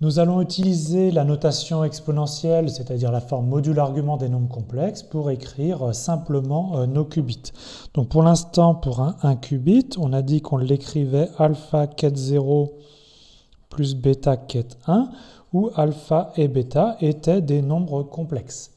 Nous allons utiliser la notation exponentielle, c'est-à-dire la forme module argument des nombres complexes, pour écrire simplement nos qubits. Donc pour l'instant, pour un qubit, on a dit qu'on l'écrivait alpha quête 0 plus bêta quête 1, où alpha et bêta étaient des nombres complexes.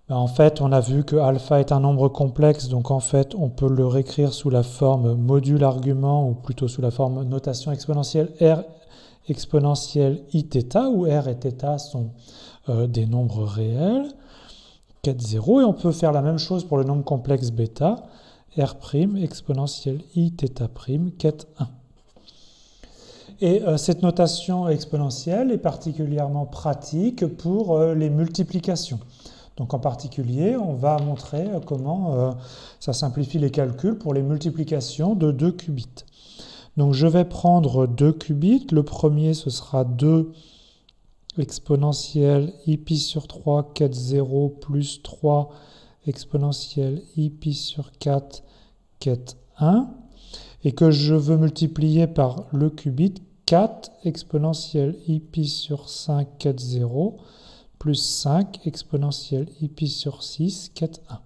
En fait, on a vu que alpha est un nombre complexe, donc en fait, on peut le réécrire sous la forme module argument, ou plutôt sous la forme notation exponentielle R exponentielle iθ, où R et θ sont des nombres réels, quête 0, et on peut faire la même chose pour le nombre complexe bêta, R' exponentielle iθ', quête 1. Et cette notation exponentielle est particulièrement pratique pour les multiplications. Donc en particulier, on va montrer comment ça simplifie les calculs pour les multiplications de 2 qubits. Donc je vais prendre 2 qubits. Le premier, ce sera 2 exponentielle i sur 3 quête 0 plus 3 exponentielle i sur 4 quête 1. Et que je veux multiplier par le qubit 4 exponentielle i sur 5 quête 0 plus 5 exponentielle i sur 6 quête 1.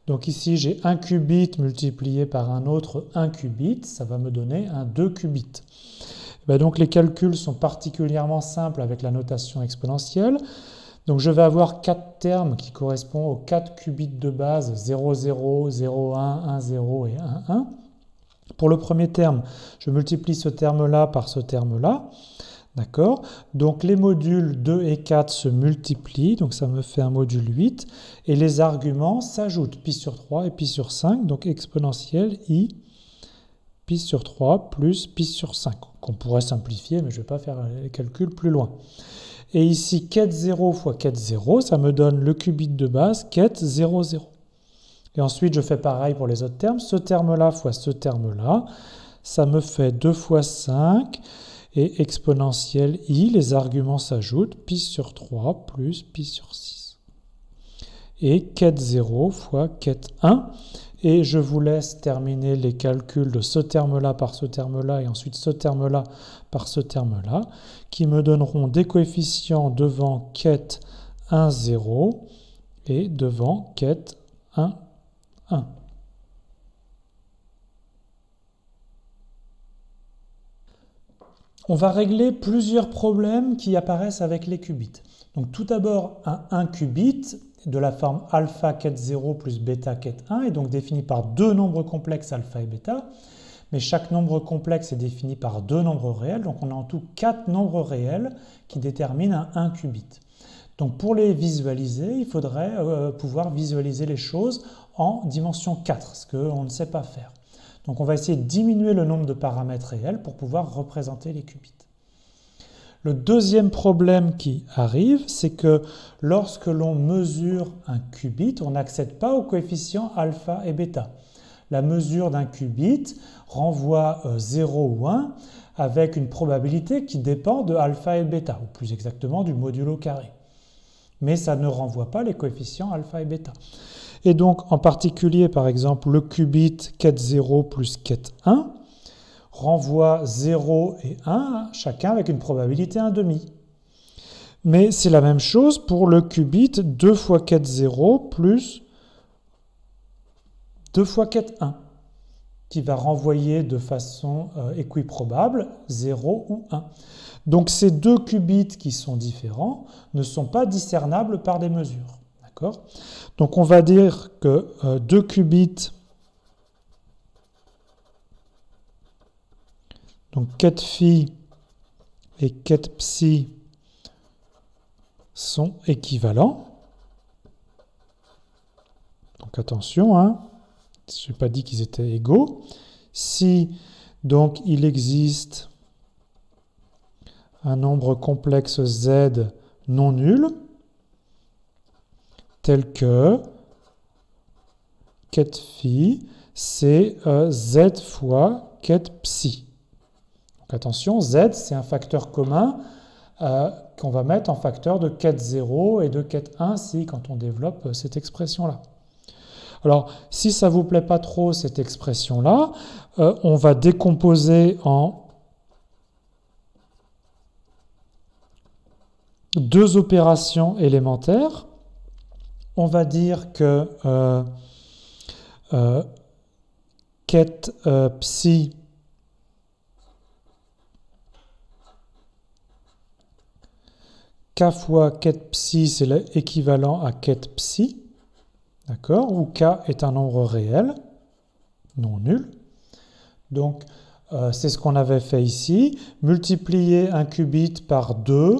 Donc ici, j'ai un qubit multiplié par un autre 1 qubit, ça va me donner un 2 qubits. Donc les calculs sont particulièrement simples avec la notation exponentielle. Donc je vais avoir 4 termes qui correspondent aux 4 qubits de base 0, 0, 0, 1, 1, 0 et 1, 1. Pour le premier terme, je multiplie ce terme-là par ce terme-là. D'accord? Donc les modules 2 et 4 se multiplient, donc ça me fait un module 8, et les arguments s'ajoutent, pi sur 3 et pi sur 5, donc exponentielle i, pi sur 3 plus pi sur 5, qu'on pourrait simplifier, mais je ne vais pas faire les calculs plus loin. Et ici, quête 0 fois quête 0, ça me donne le qubit de base, quête 0, 0. Et ensuite, je fais pareil pour les autres termes, ce terme-là fois ce terme-là, ça me fait 2 fois 5, et exponentielle i, les arguments s'ajoutent, pi sur 3 plus pi sur 6. Et quête 0 fois quête 1. Et je vous laisse terminer les calculs de ce terme-là par ce terme-là et ensuite ce terme-là par ce terme-là, qui me donneront des coefficients devant quête 1, 0 et devant quête 1, 1. On va régler plusieurs problèmes qui apparaissent avec les qubits. Donc tout d'abord, un 1 qubit de la forme alpha quête 0 plus bêta quête 1 est donc défini par deux nombres complexes alpha et bêta, mais chaque nombre complexe est défini par deux nombres réels, donc on a en tout 4 nombres réels qui déterminent un 1 qubit. Donc pour les visualiser, il faudrait pouvoir visualiser les choses en dimension 4, ce qu'on ne sait pas faire. Donc on va essayer de diminuer le nombre de paramètres réels pour pouvoir représenter les qubits. Le deuxième problème qui arrive, c'est que lorsque l'on mesure un qubit, on n'accède pas aux coefficients alpha et bêta. La mesure d'un qubit renvoie 0 ou 1 avec une probabilité qui dépend de alpha et bêta, ou plus exactement du modulo carré. Mais ça ne renvoie pas les coefficients alpha et bêta. Et donc, en particulier, par exemple, le qubit quête 0 plus quête 1 renvoie 0 et 1, chacun avec une probabilité 1,5. Mais c'est la même chose pour le qubit 2 fois quête 0 plus 2 fois quête 1, qui va renvoyer de façon équiprobable 0 ou 1. Donc ces deux qubits qui sont différents ne sont pas discernables par des mesures. Donc on va dire que 2 qubits, donc quête phi et quête psi sont équivalents. Donc attention, hein, je n'ai pas dit qu'ils étaient égaux. Si donc il existe un nombre complexe z non nul, tel que quête phi, c'est z fois quête psi. Donc attention, z, c'est un facteur commun qu'on va mettre en facteur de quête 0 et de quête 1 si, quand on développe cette expression-là. Alors, si ça ne vous plaît pas trop, cette expression-là, on va décomposer en deux opérations élémentaires. On va dire que ket psi k fois ket psi, c'est l'équivalent à ket psi, d'accord, où k est un nombre réel, non nul. Donc, c'est ce qu'on avait fait ici. Multiplier un qubit par 2,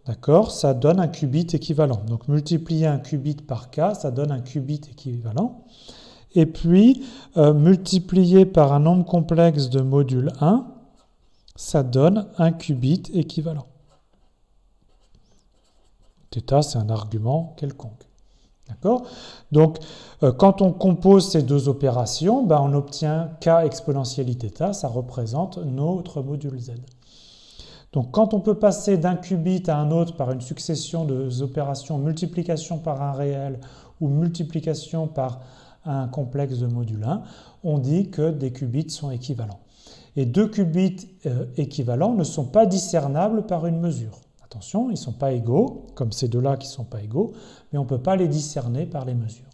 d'accord, ça donne un qubit équivalent. Donc, multiplier un qubit par k, ça donne un qubit équivalent. Et puis, multiplier par un nombre complexe de module 1, ça donne un qubit équivalent. Θ, c'est un argument quelconque. D'accord? Donc, quand on compose ces deux opérations, ben, on obtient k exponentielle iθ, ça représente notre module z. Donc, quand on peut passer d'un qubit à un autre par une succession d'opérations, multiplication par un réel ou multiplication par un complexe de module 1, on dit que des qubits sont équivalents. Et deux qubits équivalents ne sont pas discernables par une mesure. Attention, ils ne sont pas égaux, comme ces deux-là qui ne sont pas égaux, mais on ne peut pas les discerner par les mesures.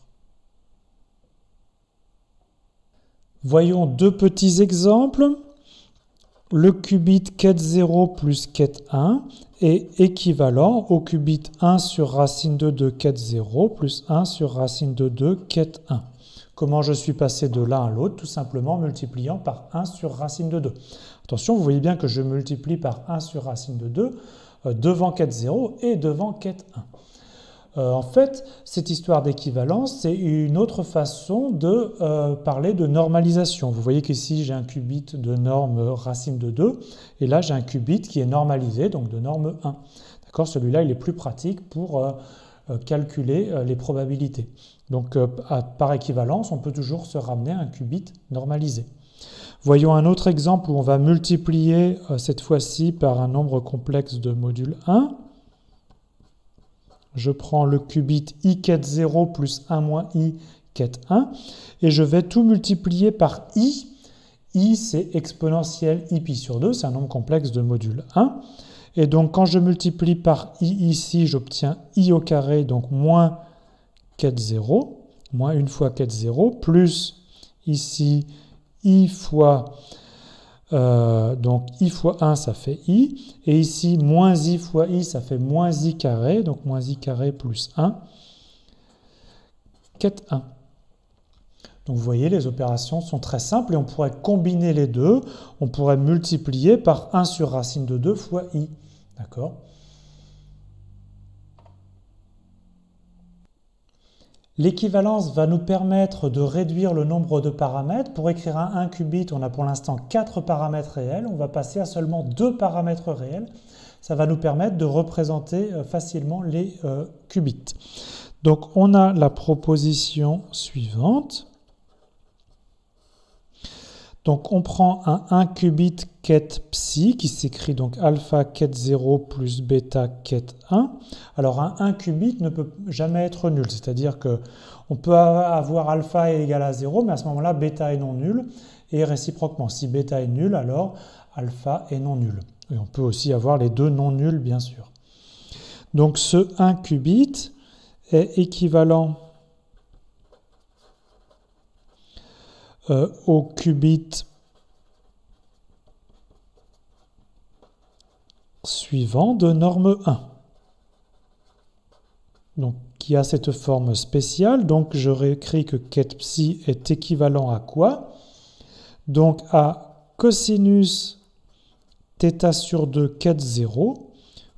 Voyons deux petits exemples. Le qubit ket 0 plus ket 1 est équivalent au qubit 1 sur racine de 2 ket 0 plus 1 sur racine de 2 ket 1. Comment je suis passé de l'un à l'autre? Tout simplement en multipliant par 1 sur racine de 2. Attention, vous voyez bien que je multiplie par 1 sur racine de 2 devant ket 0 et devant ket 1. En fait, cette histoire d'équivalence, c'est une autre façon de parler de normalisation. Vous voyez qu'ici, j'ai un qubit de norme racine de 2, et là, j'ai un qubit qui est normalisé, donc de norme 1. D'accord? Celui-là, il est plus pratique pour calculer les probabilités. Donc, par équivalence, on peut toujours se ramener à un qubit normalisé. Voyons un autre exemple où on va multiplier cette fois-ci par un nombre complexe de module 1. Je prends le qubit i ket 0 plus 1 moins i ket 1 et je vais tout multiplier par i. I, c'est exponentielle i pi sur 2, c'est un nombre complexe de module 1. Et donc, quand je multiplie par i ici, j'obtiens i au carré, donc moins ket 0, moins une fois ket 0, plus ici i fois, donc i fois 1, ça fait i, et ici, moins i fois i, ça fait moins i carré, donc moins i carré plus 1, ket 1. Donc vous voyez, les opérations sont très simples, et on pourrait combiner les deux, on pourrait multiplier par 1 sur racine de 2 fois i, d'accord ? L'équivalence va nous permettre de réduire le nombre de paramètres. Pour écrire un qubit, on a pour l'instant 4 paramètres réels. On va passer à seulement 2 paramètres réels. Ça va nous permettre de représenter facilement les qubits. Donc, on a la proposition suivante. Donc, on prend un qubit ket psi qui s'écrit donc alpha ket 0 plus bêta ket 1. Alors, un qubit ne peut jamais être nul, c'est-à-dire qu'on peut avoir alpha est égal à 0, mais à ce moment-là, bêta est non nul, et réciproquement. Si bêta est nul, alors alpha est non nul. Et on peut aussi avoir les deux non nuls, bien sûr. Donc, ce 1 qubit est équivalent au qubit suivant de norme 1. Donc, qui a cette forme spéciale. Donc, je réécris que ket psi est équivalent à quoi? Donc, à cosinus θ sur 2 ket 0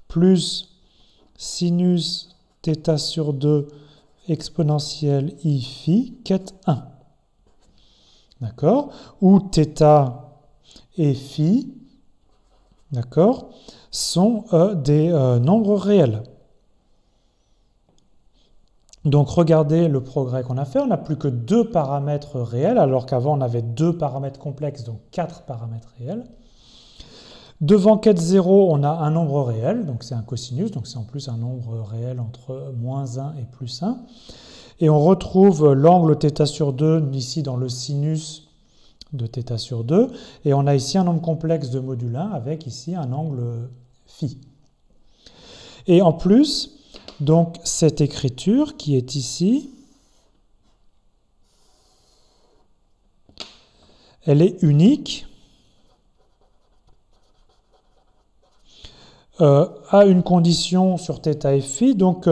plus sinus θ sur 2 exponentielle i phi ket 1. D'accord? Où θ et phi, d'accord, sont des nombres réels. Donc, regardez le progrès qu'on a fait. On n'a plus que 2 paramètres réels, alors qu'avant, on avait 2 paramètres complexes, donc 4 paramètres réels. Devant ket 0, on a un nombre réel, donc c'est un cosinus, donc c'est en plus un nombre réel entre moins 1 et plus 1. Et on retrouve l'angle θ sur 2 ici dans le sinus de θ sur 2. Et on a ici un nombre complexe de module 1 avec ici un angle phi. Et en plus, donc cette écriture qui est ici, elle est unique à une condition sur θ et phi. Donc,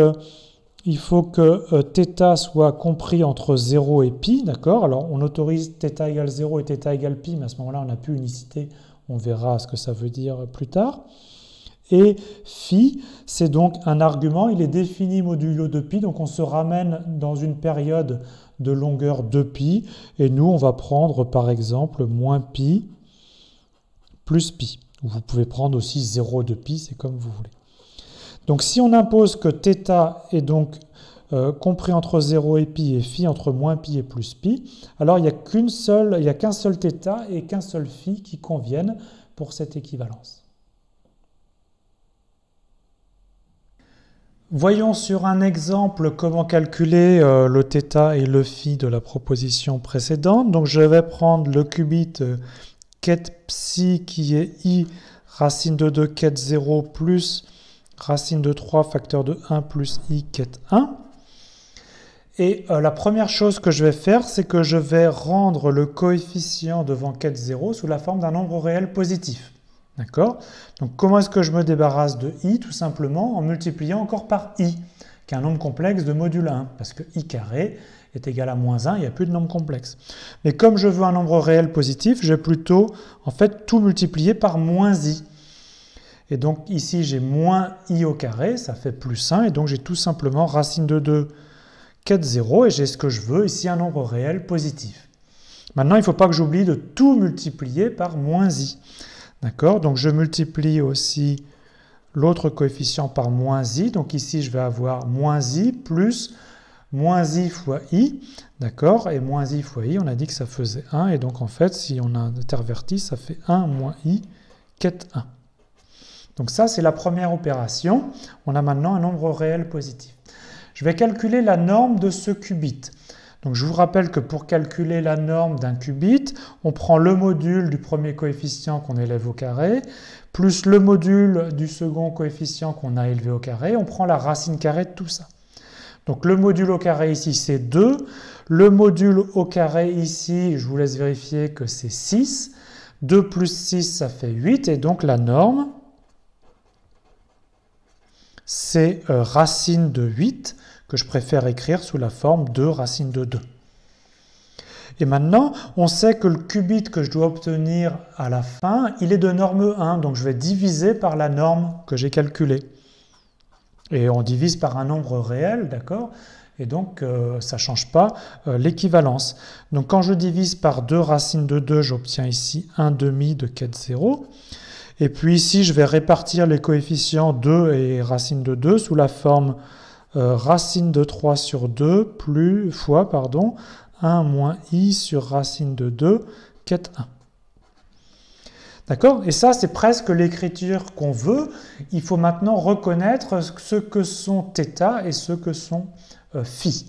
il faut que θ soit compris entre 0 et pi, d'accord? Alors, on autorise θ égale 0 et θ égale pi, mais à ce moment-là, on n'a plus unicité. On verra ce que ça veut dire plus tard. Et phi, c'est donc un argument, il est défini modulo de pi, donc on se ramène dans une période de longueur de pi, et nous, on va prendre par exemple moins pi plus pi. Vous pouvez prendre aussi 0 de pi, c'est comme vous voulez. Donc si on impose que θ est donc compris entre 0 et pi et phi entre moins pi et plus pi, alors il n'y a qu'un seul θ et qu'un seul phi qui conviennent pour cette équivalence. Voyons sur un exemple comment calculer le θ et le phi de la proposition précédente. Donc je vais prendre le qubit ket psi qui est i racine de 2 ket 0 plus racine de 3 facteur de 1 plus i ket 1. Et la première chose que je vais faire, c'est que je vais rendre le coefficient devant ket 0 sous la forme d'un nombre réel positif. D'accord? Donc comment est-ce que je me débarrasse de i? Tout simplement en multipliant encore par i, qui est un nombre complexe de module 1, parce que i carré est égal à moins 1, il n'y a plus de nombre complexe. Mais comme je veux un nombre réel positif, je vais plutôt en fait tout multiplier par moins i. Et donc ici j'ai moins i au carré, ça fait plus 1, et donc j'ai tout simplement racine de 2 ket 0, et j'ai ce que je veux, ici un nombre réel positif. Maintenant il ne faut pas que j'oublie de tout multiplier par moins i. D'accord? Donc je multiplie aussi l'autre coefficient par moins i. Donc ici, je vais avoir moins i plus moins i fois i. D'accord? Et moins i fois i, on a dit que ça faisait 1. Et donc en fait, si on a interverti, ça fait 1 moins i ket 1. Donc ça, c'est la première opération. On a maintenant un nombre réel positif. Je vais calculer la norme de ce qubit. Donc je vous rappelle que pour calculer la norme d'un qubit, on prend le module du premier coefficient qu'on élève au carré, plus le module du second coefficient qu'on a élevé au carré, on prend la racine carrée de tout ça. Donc le module au carré ici c'est 2, le module au carré ici, je vous laisse vérifier que c'est 6, 2 plus 6 ça fait 8, et donc la norme c'est racine de 8, que je préfère écrire sous la forme de racine de 2. Et maintenant, on sait que le qubit que je dois obtenir à la fin, il est de norme 1, donc je vais diviser par la norme que j'ai calculée. Et on divise par un nombre réel, d'accord? Et donc, ça ne change pas l'équivalence. Donc, quand je divise par 2 racine de 2, j'obtiens ici 1 demi de ket 0. Et puis ici, je vais répartir les coefficients 2 et racine de 2 sous la forme racine de 3 sur 2 fois 1 moins i sur racine de 2 ket 1. D'accord? Et ça, c'est presque l'écriture qu'on veut. Il faut maintenant reconnaître ce que sont θ et ce que sont phi.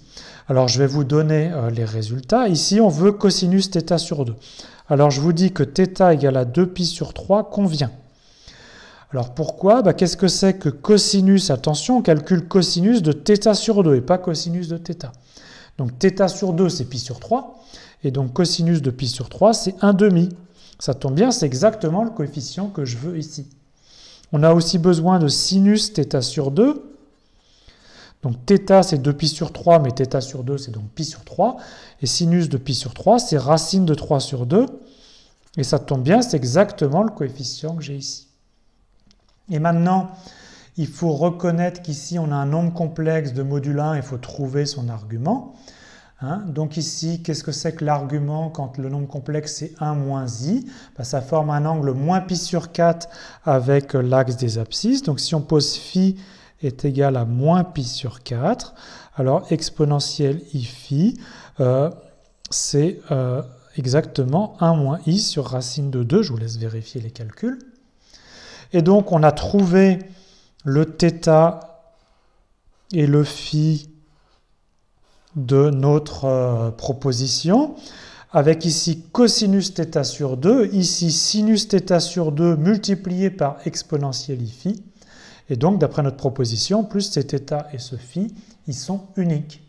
Alors, je vais vous donner les résultats. Ici, on veut cosinus θ sur 2. Alors, je vous dis que θ égale à 2π sur 3 convient. Alors pourquoi? Qu'est-ce que c'est que cosinus? Attention, on calcule cosinus de θ sur 2 et pas cosinus de θ. Donc θ sur 2, c'est pi sur 3. Et donc cosinus de pi sur 3, c'est 1 demi. Ça tombe bien, c'est exactement le coefficient que je veux ici. On a aussi besoin de sinus θ sur 2. Donc θ, c'est 2pi sur 3, mais θ sur 2, c'est donc pi sur 3. Et sinus de pi sur 3, c'est racine de 3 sur 2. Et ça tombe bien, c'est exactement le coefficient que j'ai ici. Et maintenant, il faut reconnaître qu'ici, on a un nombre complexe de module 1, il faut trouver son argument. Donc ici, qu'est-ce que c'est que l'argument quand le nombre complexe c'est 1 moins i? Ça forme un angle moins pi sur 4 avec l'axe des abscisses. Donc si on pose phi est égal à moins pi sur 4, alors exponentielle i phi, c'est exactement 1 moins i sur racine de 2. Je vous laisse vérifier les calculs. Et donc, on a trouvé le θ et le phi de notre proposition, avec ici cosinus θ sur 2, ici sinus θ sur 2 multiplié par exponentielle i phi. Et donc, d'après notre proposition, plus cet état et ce phi, ils sont uniques.